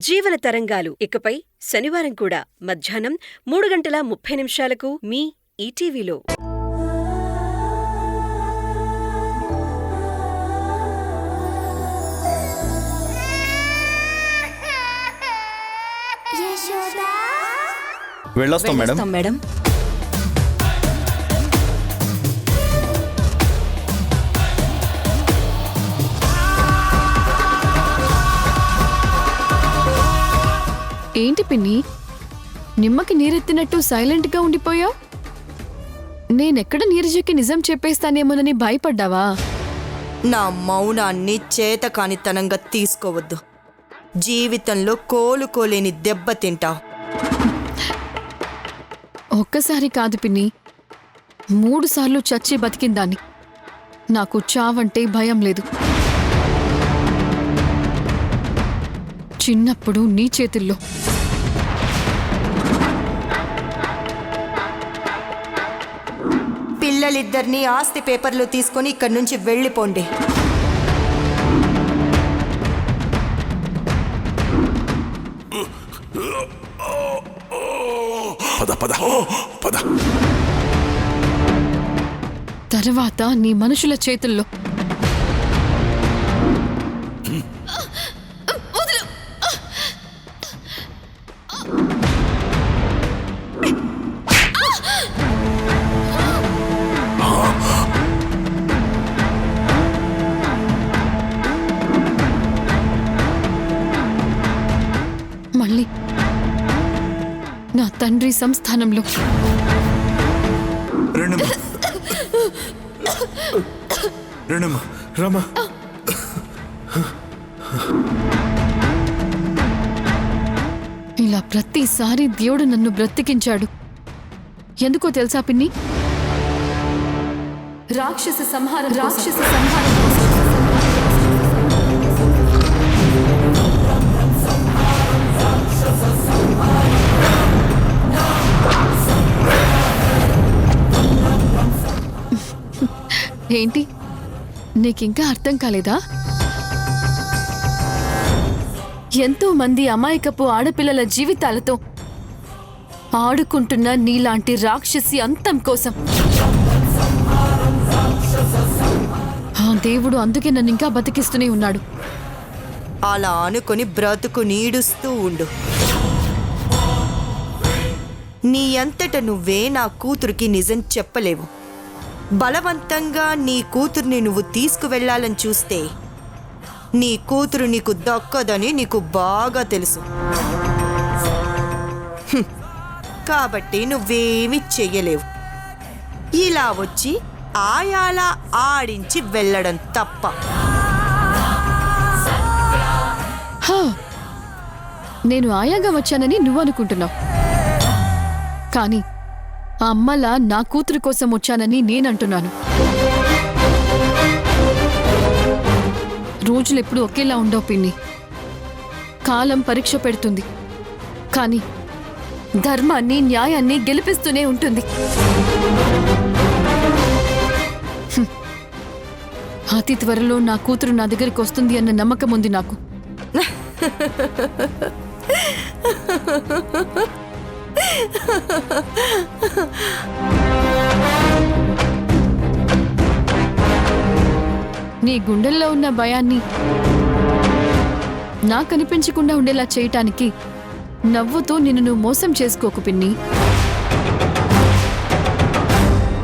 జీవన తరంగాలు ఇకపై శనివారం కూడా మధ్యాహ్నం 3:30 మీ ఈటీవీలో. వెళ్ళొస్తాం మేడం. ఏంటి పిన్ని, నిమ్మకి నీరెత్తినట్టు సైలెంట్గా ఉండిపోయావు? నేనెక్కడ నీరజకి నిజం చెప్పేస్తానేమోనని భయపడ్డావా? నా మౌనాన్ని చేతకానితనంగా తీసుకోవద్దు. జీవితంలో కోలుకోలేని దెబ్బ తింటావు. ఒక్కసారి కాదు పిన్ని, 3 సార్లు చచ్చి బతికిందాన్ని. నాకు చావంటే భయం లేదు. చిన్నప్పుడు నీ చేతుల్లో. పిల్లలిద్దరినీ ఆస్తి పేపర్లు తీసుకొని ఇక్కడి నుంచి వెళ్ళిపోండి. తర్వాత నీ మనుషుల చేతుల్లో. మళ్ళీ నా తండ్రి సంస్థానంలో. ఇలా ప్రతిసారి దేవుడు నన్ను బ్రతికించాడు. ఎందుకో తెలుసా పిన్ని? రాక్షస సంహారం కోసం. ఏంటి, నీకింకా అర్థం కాలేదా? ఎంతో మంది అమాయకపు ఆడపిల్లల జీవితాలతో ఆడుకుంటున్న నీలాంటి రాక్షసి అంతం కోసం ఆ దేవుడు అందుకే నన్ను ఇంకా బతికిస్తూనే ఉన్నాడు. అలా అనుకొని బ్రతుకు నీడుస్తూ ఉండు. నీ అంతట నువ్వే నా కూతురికి నిజం చెప్పలేవు. బలవంతంగా నీ కూతుర్ని నువ్వు తీసుకువెళ్లాలని చూస్తే నీ కూతురు నీకు దక్కదని నీకు బాగా తెలుసు. కాబట్టి నువ్వేమీ చెయ్యలేవు. ఇలా వచ్చి ఆయాలా ఆడించి వెళ్ళడం తప్ప. నేను ఆయాగా వచ్చానని నువ్వు అనుకుంటున్నావు, కానీ ఆ అమ్మలా నా కూతురు కోసం వచ్చానని నేనంటున్నాను. రోజులెప్పుడు ఒకేలా ఉండవు పిన్ని. కాలం పరీక్ష పెడుతుంది, కానీ ధర్మాన్ని న్యాయాన్ని గెలిపిస్తూనే ఉంటుంది. అతి త్వరలో నా కూతురు నా దగ్గరికి వస్తుంది అన్న నమ్మకం ఉంది నాకు. నీ గుండెల్లో ఉన్న భయాన్ని నాకు కనిపించకుండా ఉండేలా చేయటానికి నవ్వుతూ నిన్ను నువ్వు మోసం చేసుకోకు పిన్ని.